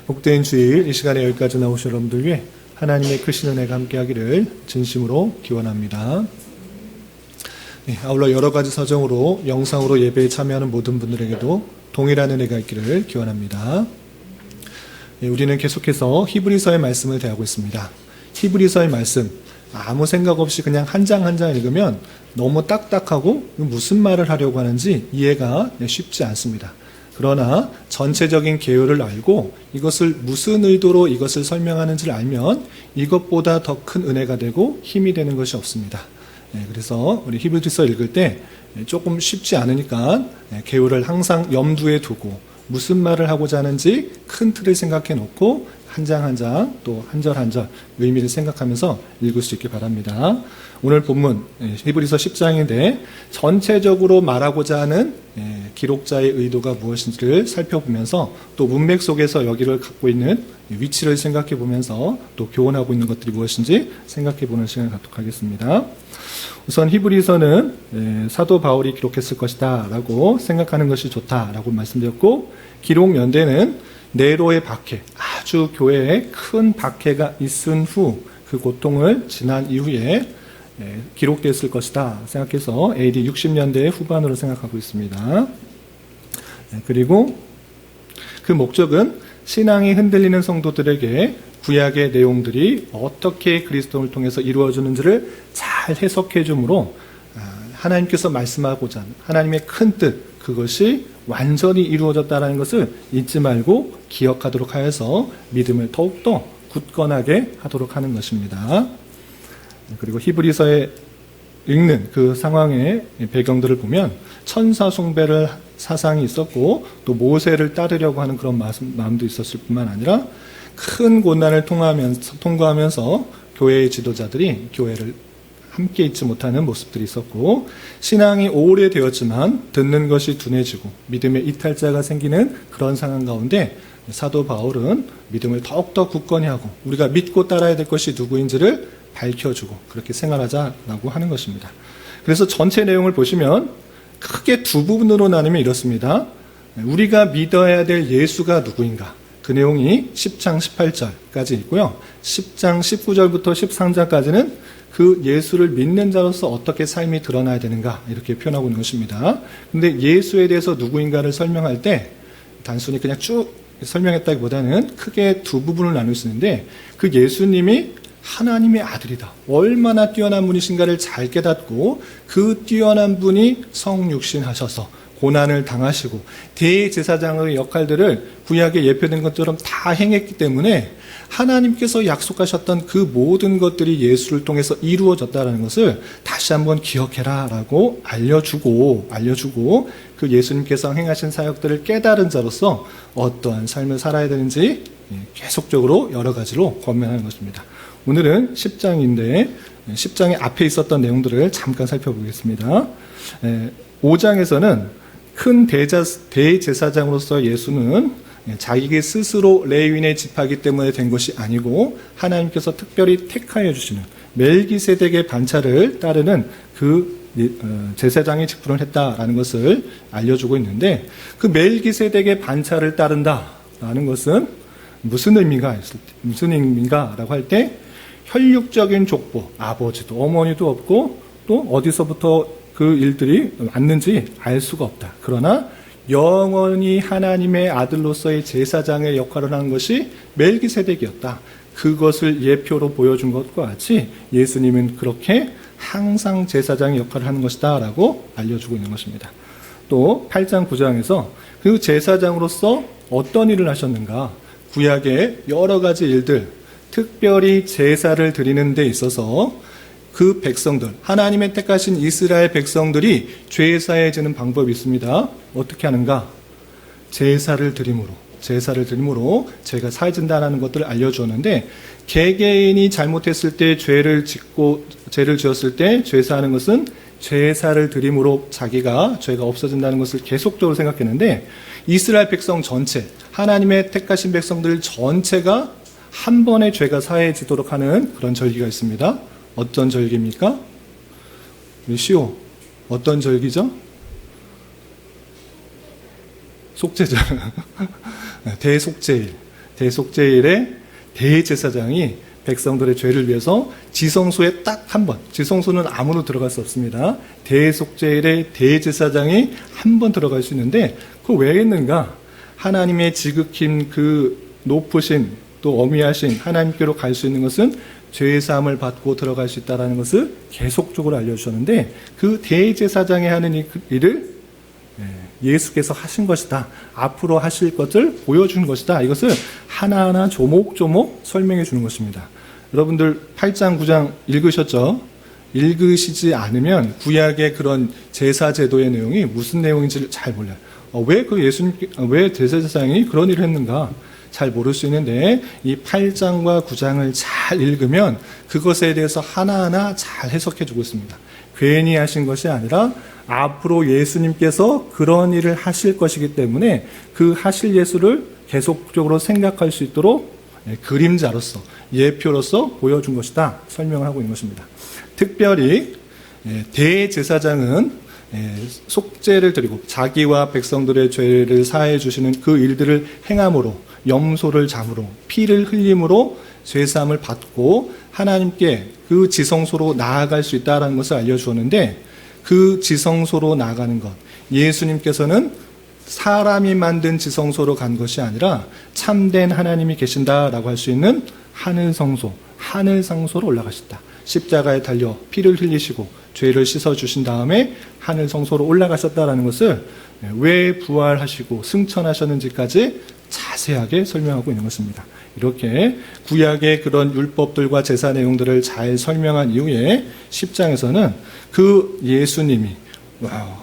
복된 주일 이 시간에 여기까지 나오신 여러분들 위해 하나님의 크신 은혜가 함께하기를 진심으로 기원합니다. 아울러 여러 가지 사정으로 영상으로 예배에 참여하는 모든 분들에게도 동일한 은혜가 있기를 기원합니다. 우리는 계속해서 히브리서의 말씀을 대하고 있습니다. 히브리서의 말씀 아무 생각 없이 그냥 한 장 한 장 읽으면 너무 딱딱하고 무슨 말을 하려고 하는지 이해가 쉽지 않습니다. 그러나 전체적인 개요를 알고 이것을 무슨 의도로 이것을 설명하는지를 알면 이것보다 더 큰 은혜가 되고 힘이 되는 것이 없습니다. 그래서 우리 히브리서 읽을 때 조금 쉽지 않으니까 개요를 항상 염두에 두고 무슨 말을 하고자 하는지 큰 틀을 생각해 놓고 한 장 한 장 또 한 절 한 절 의미를 생각하면서 읽을 수 있기 바랍니다. 오늘 본문 히브리서 10장인데 전체적으로 말하고자 하는 기록자의 의도가 무엇인지를 살펴보면서 또 문맥 속에서 여기를 갖고 있는 위치를 생각해 보면서 또 교훈하고 있는 것들이 무엇인지 생각해 보는 시간을 갖도록 하겠습니다. 우선 히브리서는 사도 바울이 기록했을 것이다 라고 생각하는 것이 좋다라고 말씀드렸고, 기록 연대는 네로의 박해, 아주 교회에 큰 박해가 있은 후 그 고통을 지난 이후에 기록됐을 것이다 생각해서 AD 60년대 후반으로 생각하고 있습니다. 그리고 그 목적은 신앙이 흔들리는 성도들에게 구약의 내용들이 어떻게 그리스도를 통해서 이루어지는지를 잘 해석해 주므로 하나님께서 말씀하고자 하는 하나님의 큰 뜻, 그것이 완전히 이루어졌다는 것을 잊지 말고 기억하도록 하여서 믿음을 더욱더 굳건하게 하도록 하는 것입니다. 그리고 히브리서에 읽는 그 상황의 배경들을 보면 천사 숭배를 사상이 있었고 또 모세를 따르려고 하는 그런 마음도 있었을 뿐만 아니라 큰 고난을 통과하면서 교회의 지도자들이 교회를 함께 있지 못하는 모습들이 있었고, 신앙이 오래되었지만 듣는 것이 둔해지고 믿음의 이탈자가 생기는 그런 상황 가운데 사도 바울은 믿음을 더욱더 굳건히 하고 우리가 믿고 따라야 될 것이 누구인지를 밝혀주고 그렇게 생활하자라고 하는 것입니다. 그래서 전체 내용을 보시면 크게 두 부분으로 나누면 이렇습니다. 우리가 믿어야 될 예수가 누구인가, 그 내용이 10장 18절까지 있고요. 10장 19절부터 13장까지는 그 예수를 믿는 자로서 어떻게 삶이 드러나야 되는가 이렇게 표현하고 있는 것입니다. 그런데 예수에 대해서 누구인가를 설명할 때 단순히 그냥 쭉 설명했다기보다는 크게 두 부분을 나눌 수 있는데, 그 예수님이 하나님의 아들이다, 얼마나 뛰어난 분이신가를 잘 깨닫고 그 뛰어난 분이 성육신하셔서 고난을 당하시고 대제사장의 역할들을 구약에 예표된 것처럼 다 행했기 때문에 하나님께서 약속하셨던 그 모든 것들이 예수를 통해서 이루어졌다는 것을 다시 한번 기억해라 라고 알려주고 그 예수님께서 행하신 사역들을 깨달은 자로서 어떠한 삶을 살아야 되는지 계속적으로 여러 가지로 권면하는 것입니다. 오늘은 10장인데 10장의 앞에 있었던 내용들을 잠깐 살펴보겠습니다. 5장에서는 큰 대제사장으로서 예수는 자기 스스로 레위인에 집하기 때문에 된 것이 아니고 하나님께서 특별히 택하여 주시는 멜기세덱의 반차를 따르는 그 제사장의 직분을 했다라는 것을 알려주고 있는데, 그 멜기세덱의 반차를 따른다라는 것은 무슨 의미인가라고 할 때 혈육적인 족보, 아버지도 어머니도 없고 또 어디서부터 그 일들이 왔는지 알 수가 없다. 그러나 영원히 하나님의 아들로서의 제사장의 역할을 하는 것이 멜기세덱이었다. 그것을 예표로 보여준 것과 같이 예수님은 그렇게 항상 제사장의 역할을 하는 것이다 라고 알려주고 있는 것입니다. 또 8장 9장에서 그 제사장으로서 어떤 일을 하셨는가, 구약의 여러 가지 일들, 특별히 제사를 드리는 데 있어서 그 백성들, 하나님의 택하신 이스라엘 백성들이 죄사해지는 방법이 있습니다. 어떻게 하는가? 제사를 드림으로 죄가 사해진다는 것들을 알려주었는데, 개개인이 잘못했을 때 죄를 지었을 때 죄사하는 것은 제사를 드림으로 자기가 죄가 없어진다는 것을 계속적으로 생각했는데, 이스라엘 백성 전체, 하나님의 택하신 백성들 전체가 한 번의 죄가 사해지도록 하는 그런 절기가 있습니다. 어떤 절기입니까? 시오. 어떤 절기죠? 대속제일. 대속죄일에 대제사장이 백성들의 죄를 위해서 지성소에 딱 한 번, 지성소는 아무도 들어갈 수 없습니다. 대속죄일에 대제사장이 한 번 들어갈 수 있는데 그거 왜 했는가? 하나님의 지극히 그 높으신 또 어미하신 하나님께로 갈 수 있는 것은 죄사함을 받고 들어갈 수 있다는 것을 계속적으로 알려주셨는데 그 대제사장이 하는 일을 예수께서 하신 것이다. 앞으로 하실 것을 보여준 것이다. 이것을 하나하나 조목조목 설명해 주는 것입니다. 여러분들 8장, 9장 읽으셨죠? 읽으시지 않으면 구약의 그런 제사 제도의 내용이 무슨 내용인지를 잘 몰라요. 왜 대제사장이 그런 일을 했는가? 잘 모를 수 있는데 이 8장과 9장을 잘 읽으면 그것에 대해서 하나하나 잘 해석해 주고 있습니다. 괜히 하신 것이 아니라 앞으로 예수님께서 그런 일을 하실 것이기 때문에 그 하실 예수를 계속적으로 생각할 수 있도록 그림자로서 예표로서 보여준 것이다 설명을 하고 있는 것입니다. 특별히 대제사장은 속죄를 드리고 자기와 백성들의 죄를 사해 주시는 그 일들을 행함으로 염소를 잡으로 피를 흘림으로 죄사함을 받고 하나님께 그 지성소로 나아갈 수 있다는 것을 알려주었는데 그 지성소로 나아가는 것 예수님께서는 사람이 만든 지성소로 간 것이 아니라 참된 하나님이 계신다라고 할 수 있는 하늘성소, 하늘상소로 올라가셨다. 십자가에 달려 피를 흘리시고 죄를 씻어주신 다음에 하늘성소로 올라가셨다라는 것을 왜 부활하시고 승천하셨는지까지 자세하게 설명하고 있는 것입니다. 이렇게 구약의 그런 율법들과 제사 내용들을 잘 설명한 이후에 10장에서는 그 예수님이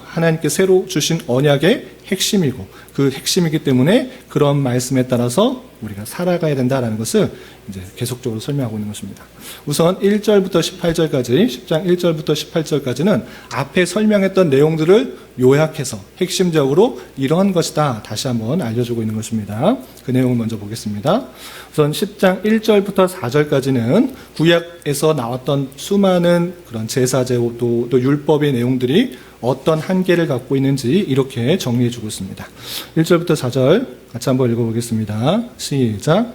하나님께 새로 주신 언약의 핵심이고 그 핵심이기 때문에 그런 말씀에 따라서 우리가 살아가야 된다는 것을 이제 계속적으로 설명하고 있는 것입니다. 우선 1절부터 18절까지 10장 1절부터 18절까지는 앞에 설명했던 내용들을 요약해서 핵심적으로 이런 것이다 다시 한번 알려주고 있는 것입니다. 그 내용을 먼저 보겠습니다. 우선 10장 1절부터 4절까지는 구약에서 나왔던 수많은 그런 제사제도 또 율법의 내용들이 어떤 한계를 갖고 있는지 이렇게 정리해주고 있습니다. 1절부터 4절 같이 한번 읽어보겠습니다. 시작.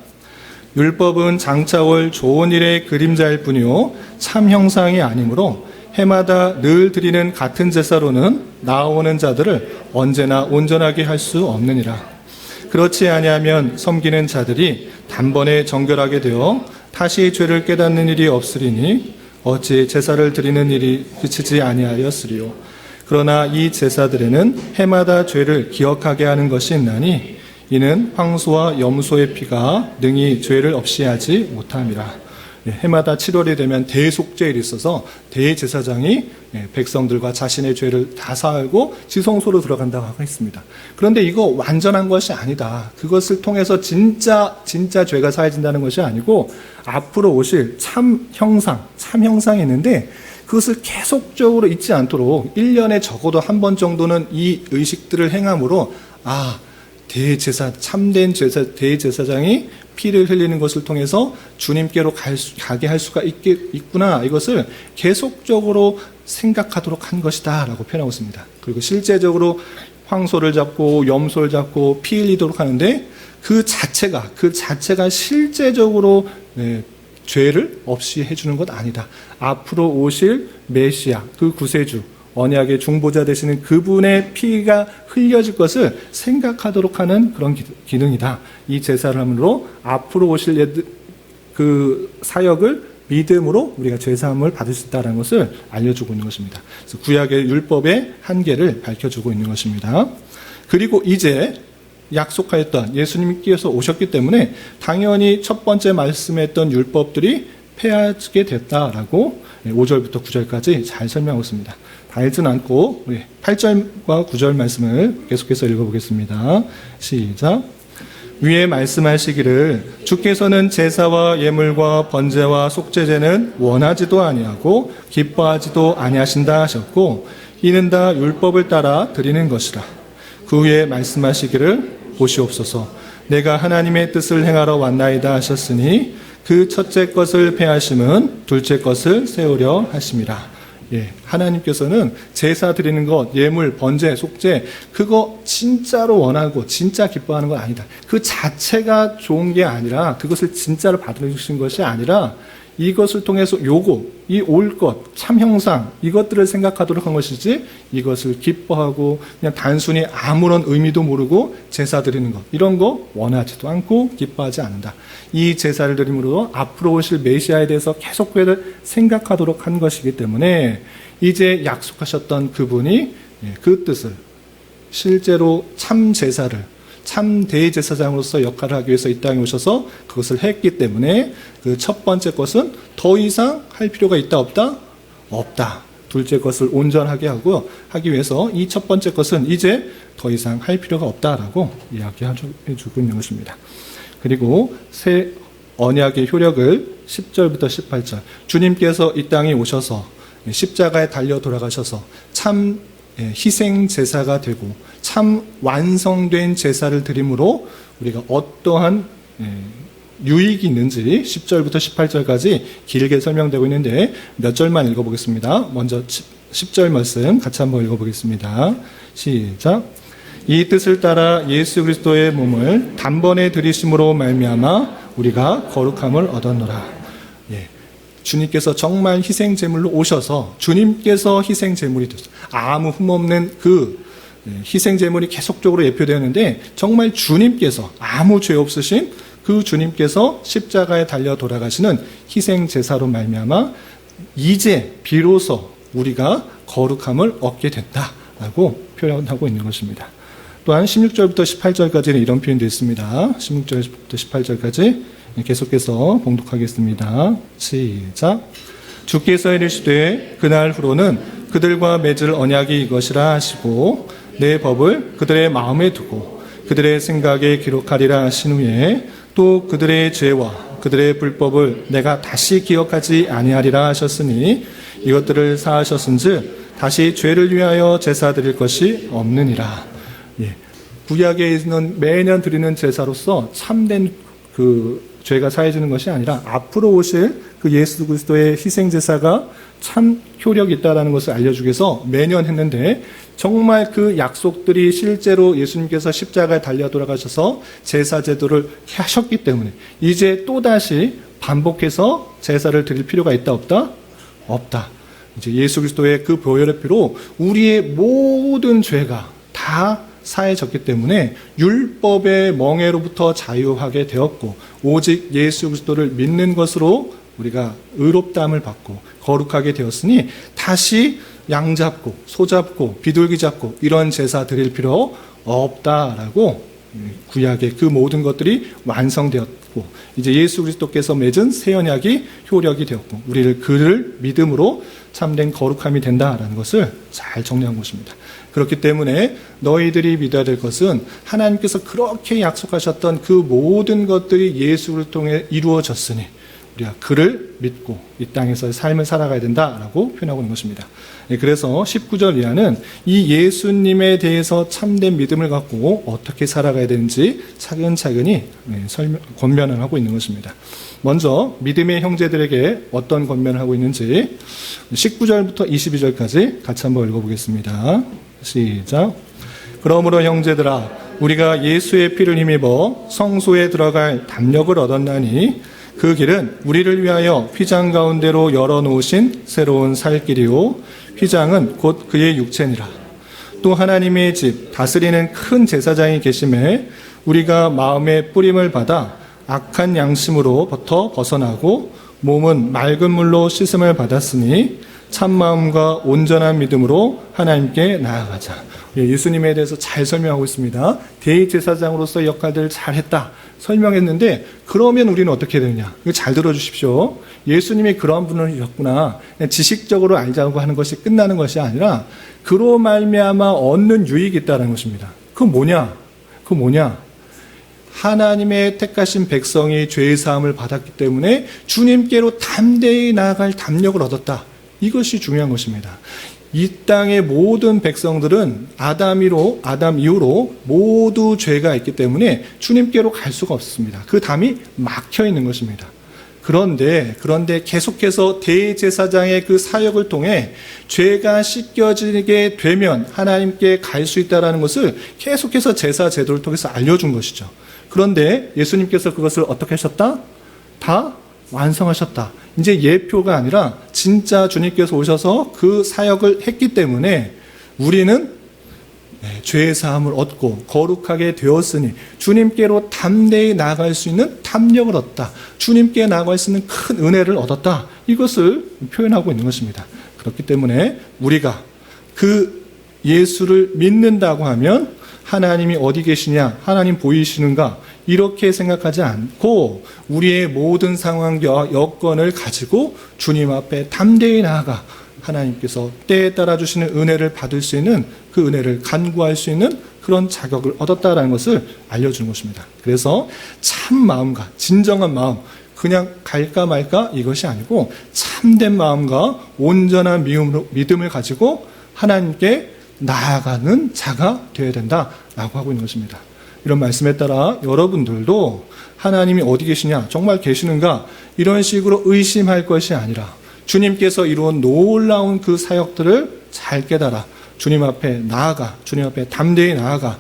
율법은 장차올 좋은 일의 그림자일 뿐이요 참 형상이 아니므로 해마다 늘 드리는 같은 제사로는 나아오는 자들을 언제나 온전하게 할 수 없느니라. 그렇지 아니하면 섬기는 자들이 단번에 정결하게 되어 다시 죄를 깨닫는 일이 없으리니 어찌 제사를 드리는 일이 그치지 아니하였으리요. 그러나 이 제사들에는 해마다 죄를 기억하게 하는 것이 있나니 이는 황소와 염소의 피가 능히 죄를 없이 하지 못함이라. 해마다 7월이 되면 대속죄일이 있어서 대제사장이 백성들과 자신의 죄를 다 사하고 지성소로 들어간다고 하고 있습니다. 그런데 이거 완전한 것이 아니다. 그것을 통해서 진짜 죄가 사해진다는 것이 아니고 앞으로 오실 참 형상이 있는데 그것을 계속적으로 잊지 않도록 1년에 적어도 한 번 정도는 이 의식들을 행함으로 참된 대제사장이 피를 흘리는 것을 통해서 주님께로 가게 할 수가 있구나. 이것을 계속적으로 생각하도록 한 것이다 라고 표현하고 있습니다. 그리고 실제적으로 황소를 잡고 염소를 잡고 피 흘리도록 하는데 그 자체가 실제적으로 죄를 없이 해주는 것 아니다. 앞으로 오실 메시아, 그 구세주, 언약의 중보자 되시는 그분의 피가 흘려질 것을 생각하도록 하는 그런 기능이다. 이 제사를 함으로 앞으로 오실 그 사역을 믿음으로 우리가 죄사함을 받을 수 있다는 것을 알려주고 있는 것입니다. 그래서 구약의 율법의 한계를 밝혀주고 있는 것입니다. 그리고 이제 약속하였던 예수님께서 오셨기 때문에 당연히 첫 번째 말씀했던 율법들이 폐하게 됐다라고 5절부터 9절까지 잘 설명하고 있습니다. 다 읽지는 않고 우리 8절과 9절 말씀을 계속해서 읽어보겠습니다. 시작. 위에 말씀하시기를 주께서는 제사와 예물과 번제와 속죄제는 원하지도 아니하고 기뻐하지도 아니하신다 하셨고 이는 다 율법을 따라 드리는 것이라. 그 후에 말씀하시기를 보시옵소서 내가 하나님의 뜻을 행하러 왔나이다 하셨으니 그 첫째 것을 폐하심은 둘째 것을 세우려 하심이라. 하나님께서는 제사 드리는 것, 예물, 번제, 속죄, 그거 진짜로 원하고 진짜 기뻐하는 건 아니다. 그 자체가 좋은 게 아니라, 그것을 진짜로 받으신 것이 아니라, 이것을 통해서 이 올 것, 참 형상, 이것들을 생각하도록 한 것이지, 이것을 기뻐하고 그냥 단순히 아무런 의미도 모르고 제사 드리는 것, 이런 거 원하지도 않고 기뻐하지 않는다. 이 제사를 드림으로 앞으로 오실 메시아에 대해서 계속 생각하도록 한 것이기 때문에, 이제 약속하셨던 그분이 그 뜻을 실제로 참 제사를, 참 대제사장으로서 역할을 하기 위해서 이 땅에 오셔서 그것을 했기 때문에, 그 첫 번째 것은 더 이상 할 필요가 있다 없다? 없다. 둘째 것을 온전하게 하기 위해서 이 첫 번째 것은 이제 더 이상 할 필요가 없다라고 이야기해주고 있는 것입니다. 그리고 새 언약의 효력을 10절부터 18절, 주님께서 이 땅에 오셔서 십자가에 달려 돌아가셔서 참 희생 제사가 되고 참 완성된 제사를 드림으로 우리가 어떠한 유익이 있는지 10절부터 18절까지 길게 설명되고 있는데, 몇 절만 읽어보겠습니다. 먼저 10절 말씀 같이 한번 읽어보겠습니다. 시작. 이 뜻을 따라 예수 그리스도의 몸을 단번에 들이심으로 말미암아 우리가 거룩함을 얻었노라. 주님께서 정말 희생 제물로 오셔서, 주님께서 희생 제물이 되셨어요. 아무 흠없는 그 희생 제물이 계속적으로 예표되었는데, 정말 주님께서, 아무 죄 없으신 그 주님께서 십자가에 달려 돌아가시는 희생 제사로 말미암아 이제 비로소 우리가 거룩함을 얻게 된다라고 표현하고 있는 것입니다. 또한 16절부터 18절까지는 이런 표현도 있습니다. 16절부터 18절까지 계속해서 봉독하겠습니다. 시작. 주께서 이르시되 그날 후로는 그들과 맺을 언약이 이것이라 하시고 내 법을 그들의 마음에 두고 그들의 생각에 기록하리라 하신 후에 또 그들의 죄와 그들의 불법을 내가 다시 기억하지 아니하리라 하셨으니 이것들을 사하셨은즉 다시 죄를 위하여 제사 드릴 것이 없느니라. 구약에 있는 매년 드리는 제사로서 참된 그 죄가 사해지는 것이 아니라 앞으로 오실 그 예수 그리스도의 희생 제사가 참 효력이 있다라는 것을 알려주기 위해서 매년 했는데, 정말 그 약속들이 실제로 예수님께서 십자가에 달려 돌아가셔서 제사 제도를 하셨기 때문에 이제 또다시 반복해서 제사를 드릴 필요가 있다 없다? 없다. 이제 예수 그리스도의 그 보혈의 피로 우리의 모든 죄가 다 사해졌기 때문에 율법의 멍에로부터 자유하게 되었고, 오직 예수 그리스도를 믿는 것으로 우리가 의롭다함을 받고 거룩하게 되었으니 다시 양 잡고 소 잡고 비둘기 잡고 이런 제사 드릴 필요 없다라고, 구약의 그 모든 것들이 완성되었고 이제 예수 그리스도께서 맺은 새 언약이 효력이 되었고 우리를 그를 믿음으로 참된 거룩함이 된다라는 것을 잘 정리한 것입니다. 그렇기 때문에 너희들이 믿어야 될 것은 하나님께서 그렇게 약속하셨던 그 모든 것들이 예수를 통해 이루어졌으니 우리가 그를 믿고 이 땅에서의 삶을 살아가야 된다라고 표현하고 있는 것입니다. 그래서 19절 이하는 이 예수님에 대해서 참된 믿음을 갖고 어떻게 살아가야 되는지 차근차근히 권면을 하고 있는 것입니다. 먼저 믿음의 형제들에게 어떤 권면을 하고 있는지 19절부터 22절까지 같이 한번 읽어보겠습니다. 시작. 그러므로 형제들아, 우리가 예수의 피를 힘입어 성소에 들어갈 담력을 얻었나니 그 길은 우리를 위하여 휘장 가운데로 열어놓으신 새로운 살 길이요 휘장은 곧 그의 육체니라. 또 하나님의 집 다스리는 큰 제사장이 계심에 우리가 마음의 뿌림을 받아 악한 양심으로부터 벗어나고 몸은 맑은 물로 씻음을 받았으니 참마음과 온전한 믿음으로 하나님께 나아가자. 예수님에 대해서 잘 설명하고 있습니다. 대제사장으로서 역할들을 잘했다 설명했는데, 그러면 우리는 어떻게 되느냐? 이거 잘 들어주십시오. 예수님이 그러한 분이셨구나, 그냥 지식적으로 알자고 하는 것이 끝나는 것이 아니라 그로 말미암아 얻는 유익이 있다는 것입니다. 그건 뭐냐? 하나님의 택하신 백성이 죄의 사함을 받았기 때문에 주님께로 담대히 나아갈 담력을 얻었다. 이것이 중요한 것입니다. 이 땅의 모든 백성들은 아담 이후로 모두 죄가 있기 때문에 주님께로 갈 수가 없습니다. 그 담이 막혀 있는 것입니다. 그런데 계속해서 대제사장의 그 사역을 통해 죄가 씻겨지게 되면 하나님께 갈 수 있다는 것을 계속해서 제사 제도를 통해서 알려준 것이죠. 그런데 예수님께서 그것을 어떻게 하셨다? 다 완성하셨다. 이제 예표가 아니라 진짜 주님께서 오셔서 그 사역을 했기 때문에 우리는 죄의 사함을 얻고 거룩하게 되었으니 주님께로 담대히 나아갈 수 있는 담력을 얻었다. 주님께 나아갈 수 있는 큰 은혜를 얻었다. 이것을 표현하고 있는 것입니다. 그렇기 때문에 우리가 그 예수를 믿는다고 하면 하나님이 어디 계시냐, 하나님 보이시는가, 이렇게 생각하지 않고 우리의 모든 상황과 여건을 가지고 주님 앞에 담대히 나아가 하나님께서 때에 따라 주시는 은혜를 받을 수 있는 그 은혜를 간구할 수 있는 그런 자격을 얻었다라는 것을 알려주는 것입니다. 그래서 참 마음과 진정한 마음, 그냥 갈까 말까 이것이 아니고 참된 마음과 온전한 믿음을 가지고 하나님께 나아가는 자가 되어야 된다라고 하고 있는 것입니다. 이런 말씀에 따라 여러분들도 하나님이 어디 계시냐, 정말 계시는가, 이런 식으로 의심할 것이 아니라 주님께서 이루은 놀라운 그 사역들을 잘 깨달아 주님 앞에 나아가, 주님 앞에 담대히 나아가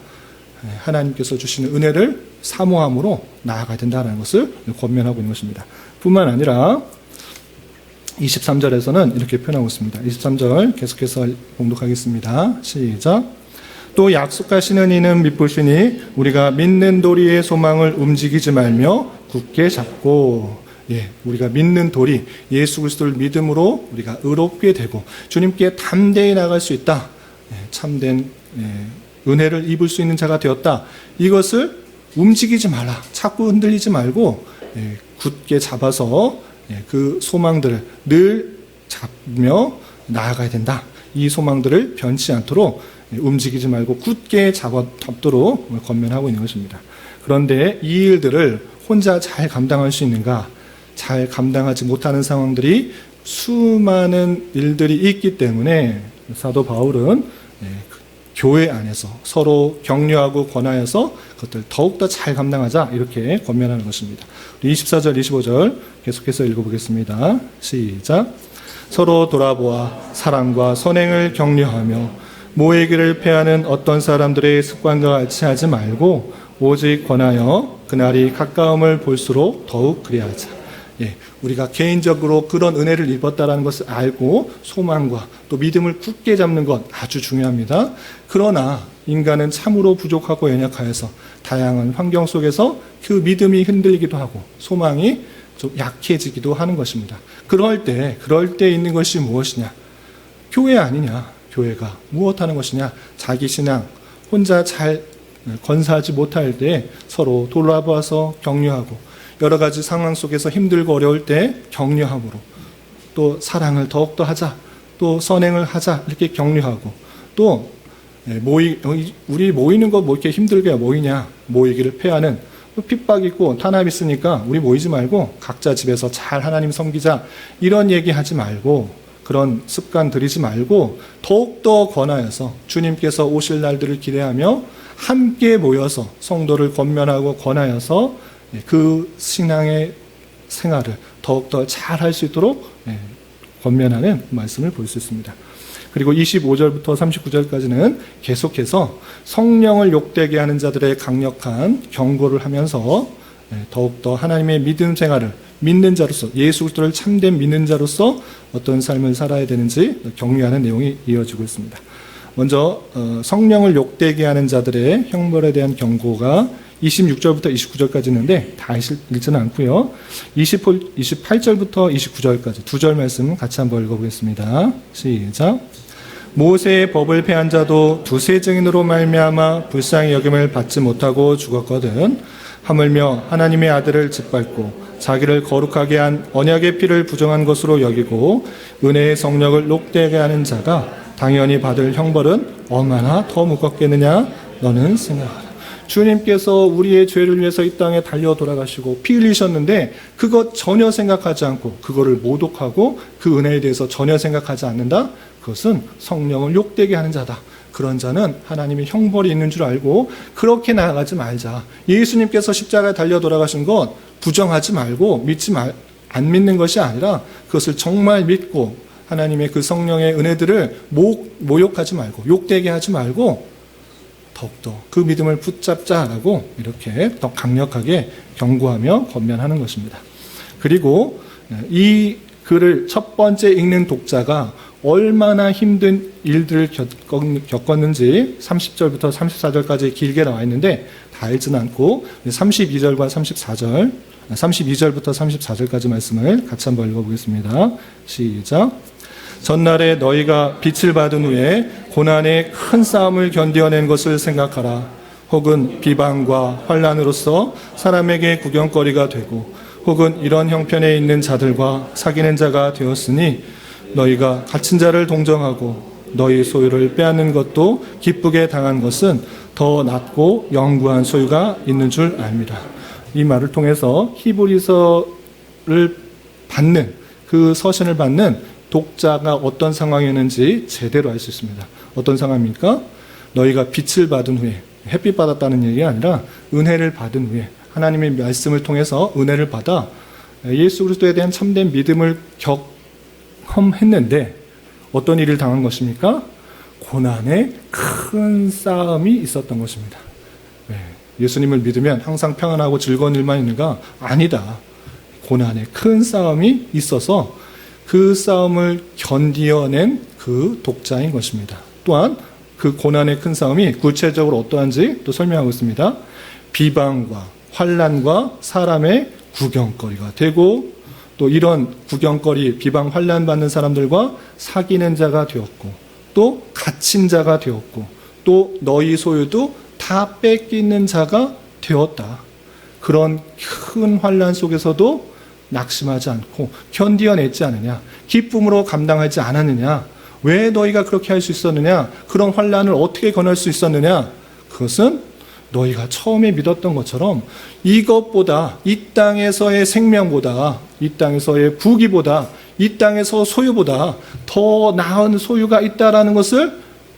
하나님께서 주시는 은혜를 사모함으로 나아가야 된다는 것을 권면하고 있는 것입니다. 뿐만 아니라 23절에서는 이렇게 표현하고 있습니다. 23절 계속해서 봉독하겠습니다. 시작. 또 약속하시는 이는 미쁘시니 우리가 믿는 도리의 소망을 움직이지 말며 굳게 잡고, 우리가 믿는 도리, 예수 그리스도를 믿음으로 우리가 의롭게 되고 주님께 담대히 나갈 수 있다. 참된 은혜를 입을 수 있는 자가 되었다. 이것을 움직이지 마라. 자꾸 흔들리지 말고 굳게 잡아서 그 소망들을 늘 잡으며 나아가야 된다. 이 소망들을 변치 않도록 움직이지 말고 굳게 잡도록 권면하고 있는 것입니다. 그런데 이 일들을 혼자 잘 감당할 수 있는가? 잘 감당하지 못하는 상황들이 수많은 일들이 있기 때문에 사도 바울은 교회 안에서 서로 격려하고 권하여서 그것들 더욱더 잘 감당하자, 이렇게 권면하는 것입니다. 24절, 25절 계속해서 읽어보겠습니다. 시작. 서로 돌아보아 사랑과 선행을 격려하며 모이기를 패하는 어떤 사람들의 습관과 같이 하지 말고 오직 권하여 그날이 가까움을 볼수록 더욱 그리하자. 우리가 개인적으로 그런 은혜를 입었다는 것을 알고 소망과 또 믿음을 굳게 잡는 것 아주 중요합니다. 그러나 인간은 참으로 부족하고 연약하여서 다양한 환경 속에서 그 믿음이 흔들리기도 하고 소망이 좀 약해지기도 하는 것입니다. 그럴 때 있는 것이 무엇이냐? 교회 아니냐? 교회가 무엇하는 것이냐? 자기 신앙 혼자 잘 건사하지 못할 때 서로 돌아봐서 격려하고, 여러 가지 상황 속에서 힘들고 어려울 때 격려함으로, 또 사랑을 더욱더 하자, 또 선행을 하자, 이렇게 격려하고, 또 우리 모이는 거 뭐 이렇게 힘들게 모이냐, 모이기를 패하는, 핍박 있고 탄압 있으니까 우리 모이지 말고 각자 집에서 잘 하나님 섬기자, 이런 얘기하지 말고, 그런 습관 들이지 말고 더욱더 권하여서 주님께서 오실 날들을 기대하며 함께 모여서 성도를 권면하고 권하여서 그 신앙의 생활을 더욱더 잘 할 수 있도록 권면하는 말씀을 볼 수 있습니다. 그리고 25절부터 39절까지는 계속해서 성령을 욕되게 하는 자들의 강력한 경고를 하면서 더욱더 하나님의 믿음 생활을 믿는 자로서, 예수 그리스도를 참된 믿는 자로서 어떤 삶을 살아야 되는지 격려하는 내용이 이어지고 있습니다. 먼저 성령을 욕되게 하는 자들의 형벌에 대한 경고가 26절부터 29절까지 있는데 다 읽지는 않고요. 28절부터 29절까지 두 절 말씀 같이 한번 읽어보겠습니다. 시작. 모세의 법을 폐한 자도 두세 증인으로 말미암아 불쌍히 여김을 받지 못하고 죽었거든. 하물며 하나님의 아들을 짓밟고 자기를 거룩하게 한 언약의 피를 부정한 것으로 여기고 은혜의 성령을 욕되게 하는 자가 당연히 받을 형벌은 얼마나 더 무겁겠느냐 너는 생각하라. 주님께서 우리의 죄를 위해서 이 땅에 달려 돌아가시고 피 흘리셨는데 그것 전혀 생각하지 않고 그거를 모독하고 그 은혜에 대해서 전혀 생각하지 않는다? 그것은 성령을 욕되게 하는 자다. 그런 자는 하나님의 형벌이 있는 줄 알고 그렇게 나아가지 말자. 예수님께서 십자가에 달려 돌아가신 것 부정하지 말고 믿지 안 믿는 것이 아니라 그것을 정말 믿고 하나님의 그 성령의 은혜들을 모욕하지 말고 욕되게 하지 말고 더욱더 그 믿음을 붙잡자라고 이렇게 더 강력하게 경고하며 권면하는 것입니다. 그리고 이 글을 첫 번째 읽는 독자가 얼마나 힘든 일들을 겪었는지 30절부터 34절까지 길게 나와 있는데 다 읽지는 않고 32절과 34절, 32절부터 34절까지 말씀을 같이 한번 읽어보겠습니다. 시작. 전날에 너희가 빛을 받은 후에 고난의 큰 싸움을 견뎌낸 것을 생각하라. 혹은 비방과 환난으로서 사람에게 구경거리가 되고 혹은 이런 형편에 있는 자들과 사귀는 자가 되었으니 너희가 갇힌 자를 동정하고 너희 소유를 빼앗는 것도 기쁘게 당한 것은 더 낫고 영구한 소유가 있는 줄 압니다. 이 말을 통해서 히브리서를 받는 그 서신을 받는 독자가 어떤 상황이었는지 제대로 알 수 있습니다. 어떤 상황입니까? 너희가 빛을 받은 후에, 햇빛 받았다는 얘기가 아니라 은혜를 받은 후에 하나님의 말씀을 통해서 은혜를 받아 예수 그리스도에 대한 참된 믿음을 경험했는데 어떤 일을 당한 것입니까? 고난의 큰 싸움이 있었던 것입니다. 예수님을 믿으면 항상 평안하고 즐거운 일만 있는가? 아니다. 고난의 큰 싸움이 있어서 그 싸움을 견디어낸 그 독자인 것입니다. 또한 그 고난의 큰 싸움이 구체적으로 어떠한지 또 설명하고 있습니다. 비방과 환난과 사람의 구경거리가 되고 또 이런 구경거리, 비방, 환난 받는 사람들과 사귀는 자가 되었고 또 갇힌 자가 되었고 또 너희 소유도 다 뺏기는 자가 되었다. 그런 큰 환난 속에서도 낙심하지 않고 견디어냈지 않느냐, 기쁨으로 감당하지 않았느냐, 왜 너희가 그렇게 할 수 있었느냐, 그런 환난을 어떻게 건널 수 있었느냐, 그것은 너희가 처음에 믿었던 것처럼 이것보다, 이 땅에서의 생명보다, 이 땅에서의 부귀보다, 이 땅에서 소유보다 더 나은 소유가 있다라는 것을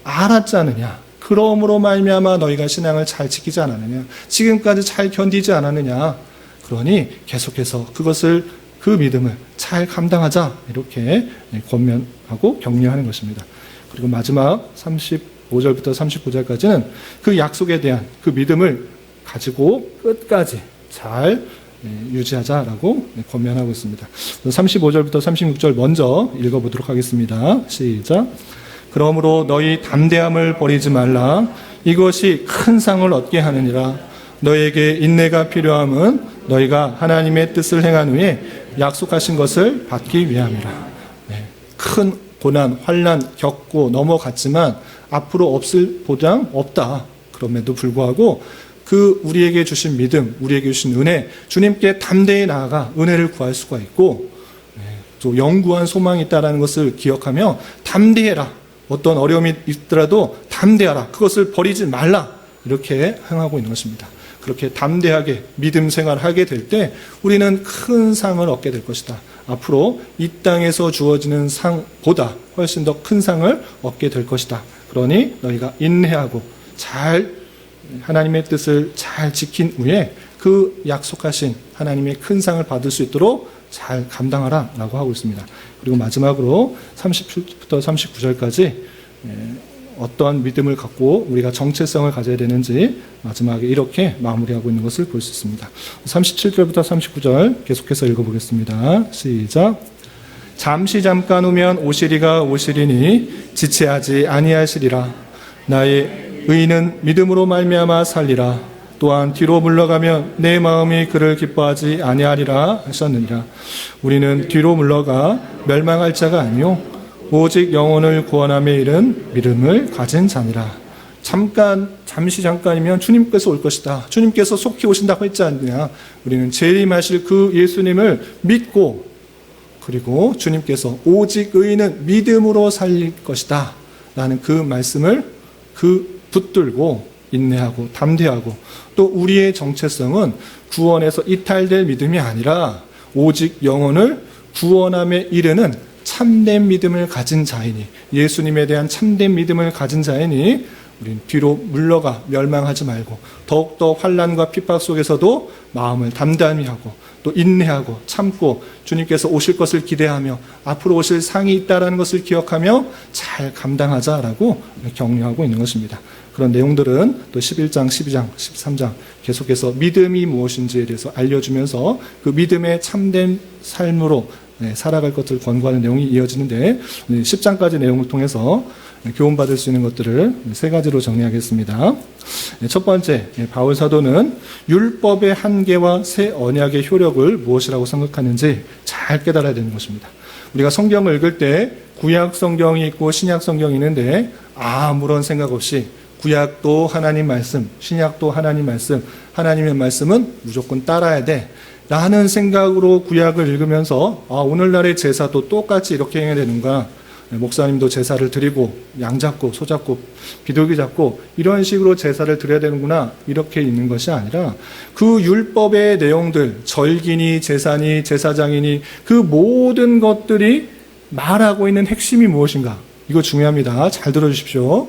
알았지 않느냐. 그러므로 말미암아 너희가 신앙을 잘 지키지 않았느냐, 지금까지 잘 견디지 않았느냐. 그러니 계속해서 그것을, 그 믿음을 잘 감당하자, 이렇게 권면하고 격려하는 것입니다. 그리고 마지막 35절부터 39절까지는 그 약속에 대한 그 믿음을 가지고 끝까지 잘 유지하자라고 권면하고 있습니다. 35절부터 36절 먼저 읽어보도록 하겠습니다. 시작. 그러므로 너희 담대함을 버리지 말라. 이것이 큰 상을 얻게 하느니라. 너희에게 인내가 필요함은 너희가 하나님의 뜻을 행한 후에 약속하신 것을 받기 위함이라. 큰 고난, 환난 겪고 넘어갔지만 앞으로 없을 보장 없다. 그럼에도 불구하고 그 우리에게 주신 믿음, 우리에게 주신 은혜, 주님께 담대히 나아가 은혜를 구할 수가 있고 또 영구한 소망이 있다는 것을 기억하며 담대해라. 어떤 어려움이 있더라도 담대하라. 그것을 버리지 말라. 이렇게 행하고 있는 것입니다. 그렇게 담대하게 믿음 생활을 하게 될 때 우리는 큰 상을 얻게 될 것이다. 앞으로 이 땅에서 주어지는 상보다 훨씬 더 큰 상을 얻게 될 것이다. 그러니 너희가 인내하고 잘 하나님의 뜻을 잘 지킨 후에 그 약속하신 하나님의 큰 상을 받을 수 있도록 잘 감당하라 라고 하고 있습니다. 그리고 마지막으로 37부터 39절까지 어떠한 믿음을 갖고 우리가 정체성을 가져야 되는지 마지막에 이렇게 마무리하고 있는 것을 볼 수 있습니다. 37절부터 39절 계속해서 읽어보겠습니다. 시작. 잠시 잠깐 오면 오시리가 오시리니 지체하지 아니하시리라. 나의 의인은 믿음으로 말미암아 살리라. 또한 뒤로 물러가면 내 마음이 그를 기뻐하지 아니하리라 하셨느니라. 우리는 뒤로 물러가 멸망할 자가 아니요 오직 영혼을 구원함에 이른 믿음을 가진 자니라. 잠시 잠깐이면 주님께서 올 것이다. 주님께서 속히 오신다고 했지 않느냐. 우리는 재림하실 그 예수님을 믿고 그리고 주님께서 오직 의인은 믿음으로 살릴 것이다 라는 그 말씀을 붙들고 인내하고 담대하고 또 우리의 정체성은 구원에서 이탈될 믿음이 아니라 오직 영혼을 구원함에 이르는 참된 믿음을 가진 자이니 예수님에 대한 참된 믿음을 가진 자이니 우린 뒤로 물러가 멸망하지 말고 더욱더 환난과 핍박 속에서도 마음을 담담히 하고 또 인내하고 참고 주님께서 오실 것을 기대하며 앞으로 오실 상이 있다는 것을 기억하며 잘 감당하자라고 격려하고 있는 것입니다. 그런 내용들은 또 11장, 12장, 13장 계속해서 믿음이 무엇인지에 대해서 알려주면서 그 믿음의 참된 삶으로 살아갈 것을 권고하는 내용이 이어지는데 10장까지 내용을 통해서 교훈받을 수 있는 것들을 세 가지로 정리하겠습니다. 첫 번째, 바울 사도는 율법의 한계와 새 언약의 효력을 무엇이라고 생각하는지 잘 깨달아야 되는 것입니다. 우리가 성경을 읽을 때 구약 성경이 있고 신약 성경이 있는데 아무런 생각 없이 구약도 하나님 말씀, 신약도 하나님 말씀, 하나님의 말씀은 무조건 따라야 돼 라는 생각으로 구약을 읽으면서 오늘날의 제사도 똑같이 이렇게 해야 되는가, 목사님도 제사를 드리고 양 잡고 소 잡고 비둘기 잡고 이런 식으로 제사를 드려야 되는구나 이렇게 있는 것이 아니라 그 율법의 내용들, 절기니 제사니 제사장이니 그 모든 것들이 말하고 있는 핵심이 무엇인가, 이거 중요합니다. 잘 들어주십시오.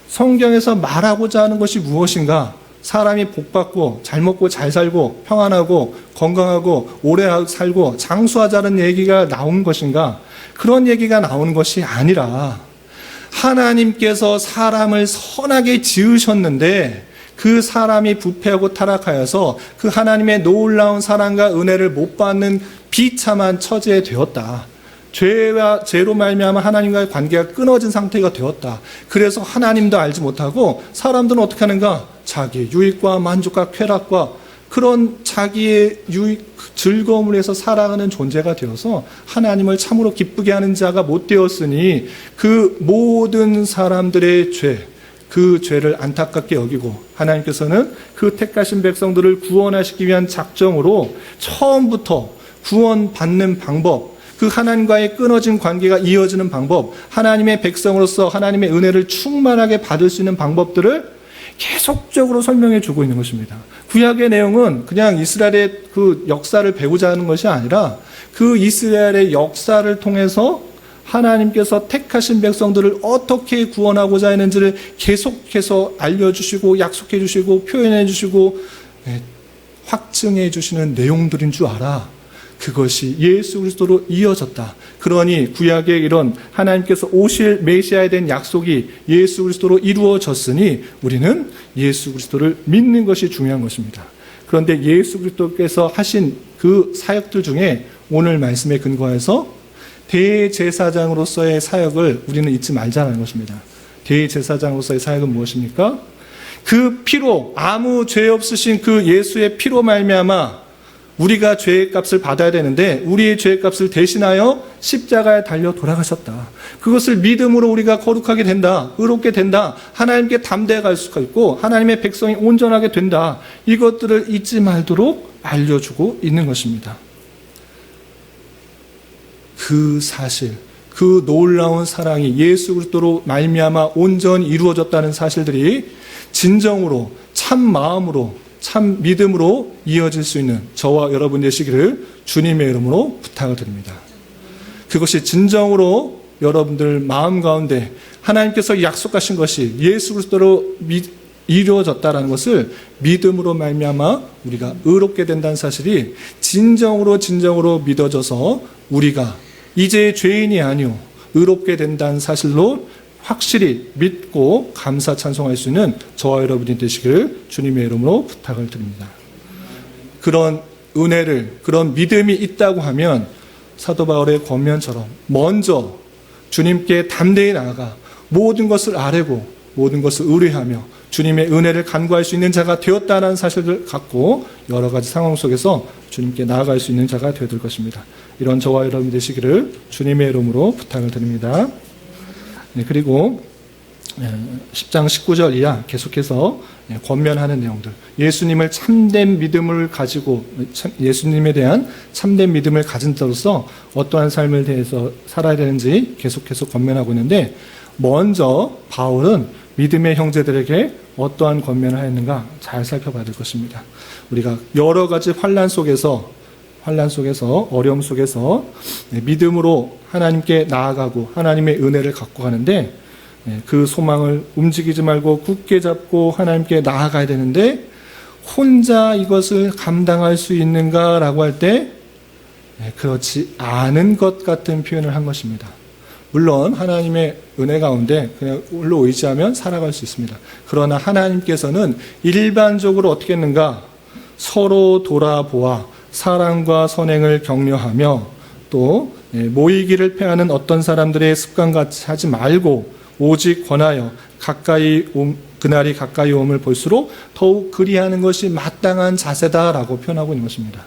성경에서 말하고자 하는 것이 무엇인가, 사람이 복받고 잘 먹고 잘 살고 평안하고 건강하고 오래 살고 장수하자는 얘기가 나온 것인가, 그런 얘기가 나오는 것이 아니라 하나님께서 사람을 선하게 지으셨는데 그 사람이 부패하고 타락하여서 그 하나님의 놀라운 사랑과 은혜를 못 받는 비참한 처지에 되었다. 죄로 말미암아 하나님과의 관계가 끊어진 상태가 되었다. 그래서 하나님도 알지 못하고 사람들은 어떻게 하는가? 자기 유익과 만족과 쾌락과 그런 자기의 유익, 즐거움을 위해서 살아가는 존재가 되어서 하나님을 참으로 기쁘게 하는 자가 못 되었으니 그 모든 사람들의 죄, 그 죄를 안타깝게 여기고 하나님께서는 그 택하신 백성들을 구원하시기 위한 작정으로 처음부터 구원받는 방법, 그 하나님과의 끊어진 관계가 이어지는 방법, 하나님의 백성으로서 하나님의 은혜를 충만하게 받을 수 있는 방법들을 계속적으로 설명해 주고 있는 것입니다. 구약의 내용은 그냥 이스라엘의 그 역사를 배우자 하는 것이 아니라 그 이스라엘의 역사를 통해서 하나님께서 택하신 백성들을 어떻게 구원하고자 했는지를 계속해서 알려주시고 약속해 주시고 표현해 주시고 확증해 주시는 내용들인 줄 알아. 그것이 예수 그리스도로 이어졌다. 그러니 구약의 이런 하나님께서 오실 메시아에 대한 약속이 예수 그리스도로 이루어졌으니 우리는 예수 그리스도를 믿는 것이 중요한 것입니다. 그런데 예수 그리스도께서 하신 그 사역들 중에 오늘 말씀에 근거해서 대제사장으로서의 사역을 우리는 잊지 말자는 것입니다. 대제사장으로서의 사역은 무엇입니까? 그 피로, 아무 죄 없으신 그 예수의 피로 말미암아 우리가 죄의 값을 받아야 되는데 우리의 죄의 값을 대신하여 십자가에 달려 돌아가셨다. 그것을 믿음으로 우리가 거룩하게 된다. 의롭게 된다. 하나님께 담대할 수가 있고 하나님의 백성이 온전하게 된다. 이것들을 잊지 말도록 알려주고 있는 것입니다. 그 사실, 그 놀라운 사랑이 예수 그리스도로 말미암아 온전히 이루어졌다는 사실들이 진정으로 참 마음으로 참 믿음으로 이어질 수 있는 저와 여러분 되시기를 주님의 이름으로 부탁을 드립니다. 그것이 진정으로 여러분들 마음 가운데 하나님께서 약속하신 것이 예수 그리스도로 이루어졌다는 것을 믿음으로 말미암아 우리가 의롭게 된다는 사실이 진정으로 믿어져서 우리가 이제 죄인이 아니오 의롭게 된다는 사실로 확실히 믿고 감사 찬송할 수 있는 저와 여러분이 되시기를 주님의 이름으로 부탁을 드립니다. 그런 은혜를, 그런 믿음이 있다고 하면 사도 바울의 권면처럼 먼저 주님께 담대히 나아가 모든 것을 아뢰고 모든 것을 의뢰하며 주님의 은혜를 간구할 수 있는 자가 되었다는 사실을 갖고 여러 가지 상황 속에서 주님께 나아갈 수 있는 자가 되어야 될 것입니다. 이런 저와 여러분이 되시기를 주님의 이름으로 부탁을 드립니다. 그리고 10장 19절 이하 계속해서 권면하는 내용들, 예수님을 참된 믿음을 가지고 예수님에 대한 참된 믿음을 가진 자로서 어떠한 삶을 대해서 살아야 되는지 계속해서 권면하고 있는데, 먼저 바울은 믿음의 형제들에게 어떠한 권면을 하였는가 잘 살펴봐야 될 것입니다. 우리가 여러 가지 환난 속에서 어려움 속에서 믿음으로 하나님께 나아가고 하나님의 은혜를 갖고 가는데 그 소망을 움직이지 말고 굳게 잡고 하나님께 나아가야 되는데 혼자 이것을 감당할 수 있는가라고 할 때 그렇지 않은 것 같은 표현을 한 것입니다. 물론 하나님의 은혜 가운데 그냥 홀로 의지하면 살아갈 수 있습니다. 그러나 하나님께서는 일반적으로 어떻게 했는가? 서로 돌아보아 사랑과 선행을 격려하며 또 모이기를 패하는 어떤 사람들의 습관같이 하지 말고 오직 권하여 그날이 가까이 옴을 볼수록 더욱 그리하는 것이 마땅한 자세다라고 표현하고 있는 것입니다.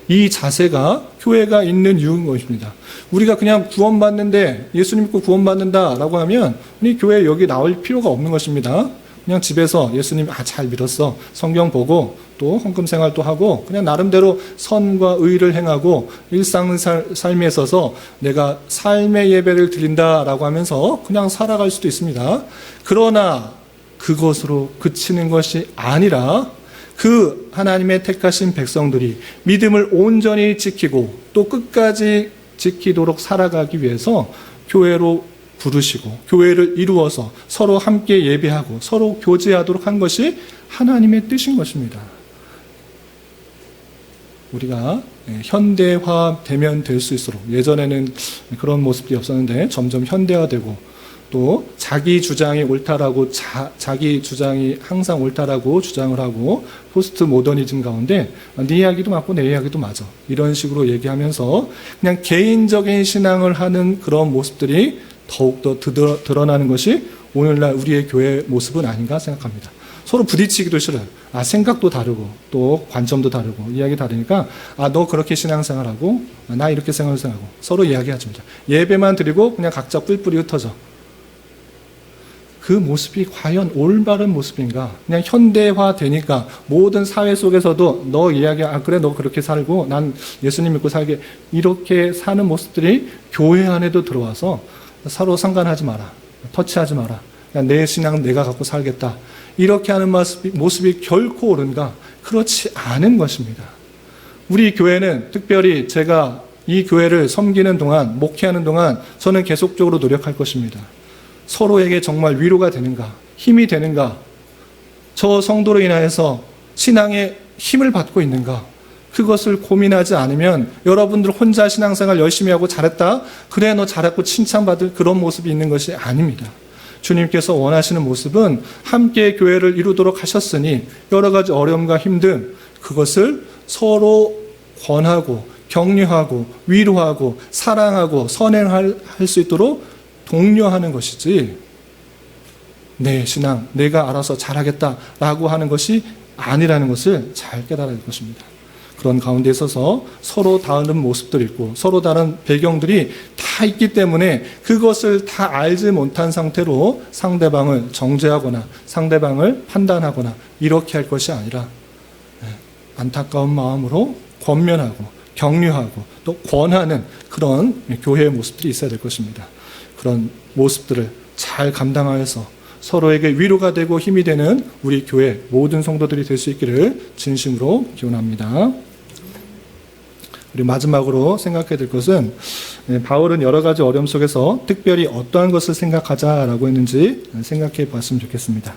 이 자세가 교회가 있는 이유인 것입니다. 우리가 그냥 구원받는데 예수님 믿고 구원받는다라고 하면 우리 교회 여기 나올 필요가 없는 것입니다. 그냥 집에서 예수님 잘 믿었어. 성경 보고 또 헌금 생활도 하고 그냥 나름대로 선과 의를 행하고 일상 삶에 있어서 내가 삶의 예배를 드린다라고 하면서 그냥 살아갈 수도 있습니다. 그러나 그것으로 그치는 것이 아니라 그 하나님의 택하신 백성들이 믿음을 온전히 지키고 또 끝까지 지키도록 살아가기 위해서 교회로 부르시고 교회를 이루어서 서로 함께 예배하고 서로 교제하도록 한 것이 하나님의 뜻인 것입니다. 우리가 현대화되면 될 수 있도록 예전에는 그런 모습이 없었는데 점점 현대화되고 또 자기 주장이 옳다라고 자기 주장이 항상 옳다라고 주장을 하고 포스트 모더니즘 가운데 네 이야기도 맞고 내 이야기도 맞아 이런 식으로 얘기하면서 그냥 개인적인 신앙을 하는 그런 모습들이 더욱더 드러나는 것이 오늘날 우리의 교회 모습은 아닌가 생각합니다. 서로 부딪히기도 싫어요. 생각도 다르고 또 관점도 다르고 이야기 다르니까 너 그렇게 신앙생활하고 나 이렇게 생활하고 서로 이야기하십니다. 예배만 드리고 그냥 각자 뿔뿔이 흩어져. 그 모습이 과연 올바른 모습인가? 그냥 현대화되니까 모든 사회 속에서도 너 이야기 그래 너 그렇게 살고 난 예수님 믿고 살게 이렇게 사는 모습들이 교회 안에도 들어와서 서로 상관하지 마라. 터치하지 마라. 내 신앙은 내가 갖고 살겠다. 이렇게 하는 모습이 결코 옳은가? 그렇지 않은 것입니다. 우리 교회는 특별히 제가 이 교회를 섬기는 동안 목회하는 동안 저는 계속적으로 노력할 것입니다. 서로에게 정말 위로가 되는가? 힘이 되는가? 저 성도로 인하여서 신앙에 힘을 받고 있는가? 그것을 고민하지 않으면 여러분들 혼자 신앙생활 열심히 하고 잘했다? 그래 너 잘했고 칭찬받을 그런 모습이 있는 것이 아닙니다. 주님께서 원하시는 모습은 함께 교회를 이루도록 하셨으니 여러 가지 어려움과 힘듦 그것을 서로 권하고 격려하고 위로하고 사랑하고 선행할 수 있도록 독려하는 것이지 내 신앙 내가 알아서 잘하겠다라고 하는 것이 아니라는 것을 잘 깨달아야 할 것입니다. 그런 가운데 있어서 서로 다른 모습들이 있고 서로 다른 배경들이 다 있기 때문에 그것을 다 알지 못한 상태로 상대방을 정죄하거나 상대방을 판단하거나 이렇게 할 것이 아니라 안타까운 마음으로 권면하고 격려하고 또 권하는 그런 교회의 모습들이 있어야 될 것입니다. 그런 모습들을 잘 감당하여서 서로에게 위로가 되고 힘이 되는 우리 교회 모든 성도들이 될 수 있기를 진심으로 기원합니다. 우리 마지막으로 생각해야 될 것은 바울은 여러 가지 어려움 속에서 특별히 어떠한 것을 생각하자라고 했는지 생각해 봤으면 좋겠습니다.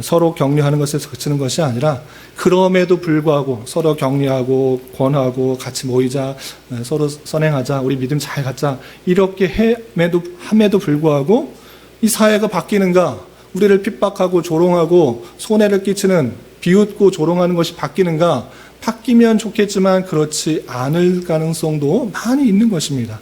서로 격려하는 것에서 그치는 것이 아니라 그럼에도 불구하고 서로 격려하고 권하고 같이 모이자 서로 선행하자 우리 믿음 잘 갖자 이렇게 함에도 불구하고 이 사회가 바뀌는가 우리를 핍박하고 조롱하고 손해를 끼치는 비웃고 조롱하는 것이 바뀌는가 바뀌면 좋겠지만 그렇지 않을 가능성도 많이 있는 것입니다.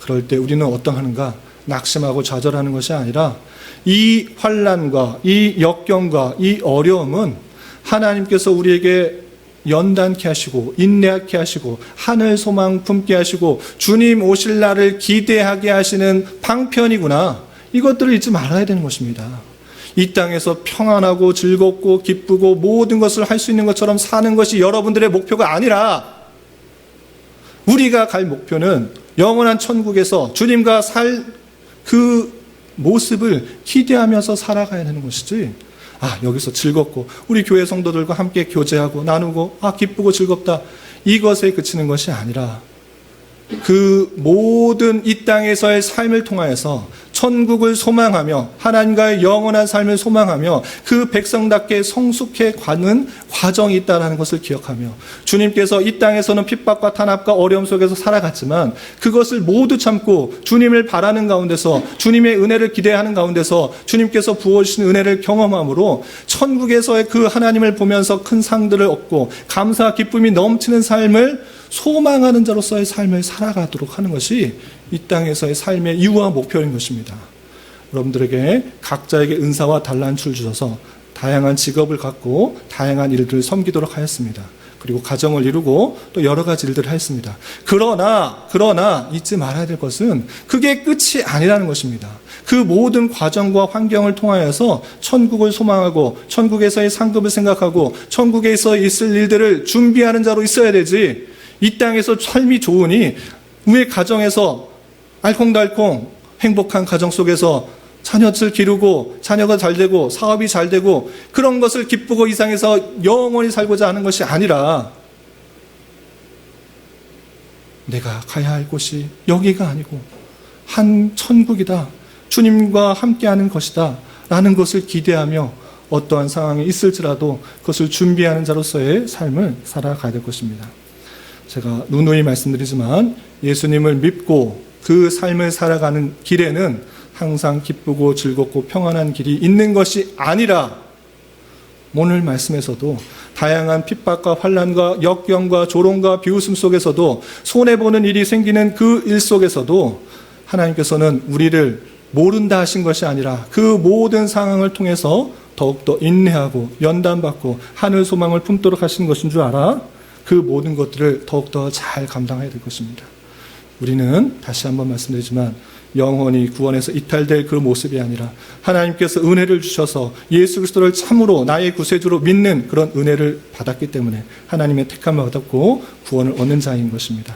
그럴 때 우리는 어떠하는가 낙심하고 좌절하는 것이 아니라 이 환난과 이 역경과 이 어려움은 하나님께서 우리에게 연단케 하시고 인내하게 하시고 하늘 소망 품게 하시고 주님 오실 날을 기대하게 하시는 방편이구나. 이것들을 잊지 말아야 되는 것입니다. 이 땅에서 평안하고 즐겁고 기쁘고 모든 것을 할 수 있는 것처럼 사는 것이 여러분들의 목표가 아니라 우리가 갈 목표는 영원한 천국에서 주님과 살 그 모습을 기대하면서 살아가야 되는 것이지 여기서 즐겁고 우리 교회 성도들과 함께 교제하고 나누고 기쁘고 즐겁다 이것에 그치는 것이 아니라 그 모든 이 땅에서의 삶을 통하여서 천국을 소망하며 하나님과의 영원한 삶을 소망하며 그 백성답게 성숙해 가는 과정이 있다는 것을 기억하며 주님께서 이 땅에서는 핍박과 탄압과 어려움 속에서 살아갔지만 그것을 모두 참고 주님을 바라는 가운데서 주님의 은혜를 기대하는 가운데서 주님께서 부어주신 은혜를 경험함으로 천국에서의 그 하나님을 보면서 큰 상들을 얻고 감사와 기쁨이 넘치는 삶을 소망하는 자로서의 삶을 살아가도록 하는 것이 이 땅에서의 삶의 이유와 목표인 것입니다. 여러분들에게 각자에게 은사와 달란트를 주셔서 다양한 직업을 갖고 다양한 일들을 섬기도록 하였습니다. 그리고 가정을 이루고 또 여러 가지 일들을 하였습니다. 그러나 잊지 말아야 될 것은 그게 끝이 아니라는 것입니다. 그 모든 과정과 환경을 통하여서 천국을 소망하고 천국에서의 상급을 생각하고 천국에서 있을 일들을 준비하는 자로 있어야 되지, 이 땅에서 삶이 좋으니 우리 가정에서 알콩달콩 행복한 가정 속에서 자녀를 기르고 자녀가 잘 되고 사업이 잘 되고 그런 것을 기쁘고 이상해서 영원히 살고자 하는 것이 아니라 내가 가야 할 곳이 여기가 아니고 한 천국이다, 주님과 함께하는 것이다 라는 것을 기대하며 어떠한 상황이 있을지라도 그것을 준비하는 자로서의 삶을 살아가야 될 것입니다. 제가 누누이 말씀드리지만 예수님을 믿고 그 삶을 살아가는 길에는 항상 기쁘고 즐겁고 평안한 길이 있는 것이 아니라 오늘 말씀에서도 다양한 핍박과 환난과 역경과 조롱과 비웃음 속에서도 손해보는 일이 생기는 그 일 속에서도 하나님께서는 우리를 모른다 하신 것이 아니라 그 모든 상황을 통해서 더욱더 인내하고 연단받고 하늘 소망을 품도록 하신 것인 줄 알아 그 모든 것들을 더욱더 잘 감당해야 될 것입니다. 우리는 다시 한번 말씀드리지만 영원히 구원에서 이탈될 그 모습이 아니라 하나님께서 은혜를 주셔서 예수 그리스도를 참으로 나의 구세주로 믿는 그런 은혜를 받았기 때문에 하나님의 택함을 받았고 구원을 얻는 자인 것입니다.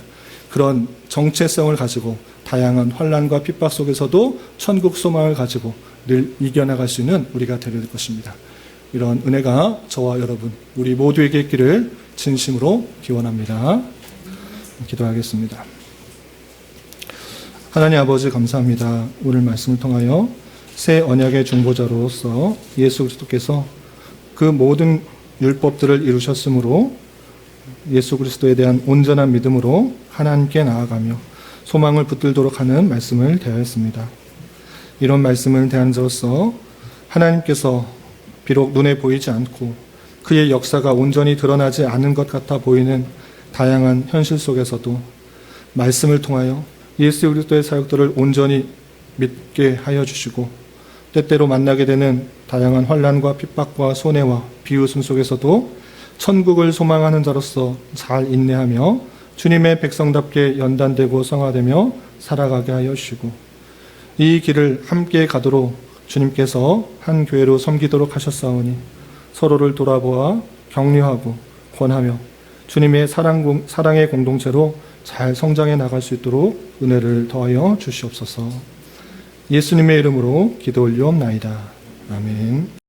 그런 정체성을 가지고 다양한 환난과 핍박 속에서도 천국 소망을 가지고 늘 이겨나갈 수 있는 우리가 되어야 될 것입니다. 이런 은혜가 저와 여러분 우리 모두에게 있기를 진심으로 기원합니다. 기도하겠습니다. 하나님 아버지 감사합니다. 오늘 말씀을 통하여 새 언약의 중보자로서 예수 그리스도께서 그 모든 율법들을 이루셨으므로 예수 그리스도에 대한 온전한 믿음으로 하나님께 나아가며 소망을 붙들도록 하는 말씀을 대하였습니다. 이런 말씀을 대하는 자로서 하나님께서 비록 눈에 보이지 않고 그의 역사가 온전히 드러나지 않은 것 같아 보이는 다양한 현실 속에서도 말씀을 통하여 예수 그리스도의 사역들을 온전히 믿게 하여 주시고 때때로 만나게 되는 다양한 환난과 핍박과 손해와 비웃음 속에서도 천국을 소망하는 자로서 잘 인내하며 주님의 백성답게 연단되고 성화되며 살아가게 하여 주시고 이 길을 함께 가도록 주님께서 한 교회로 섬기도록 하셨사오니 서로를 돌아보아 격려하고 권하며 주님의 사랑의 공동체로 잘 성장해 나갈 수 있도록 은혜를 더하여 주시옵소서. 예수님의 이름으로 기도 올리옵나이다. 아멘.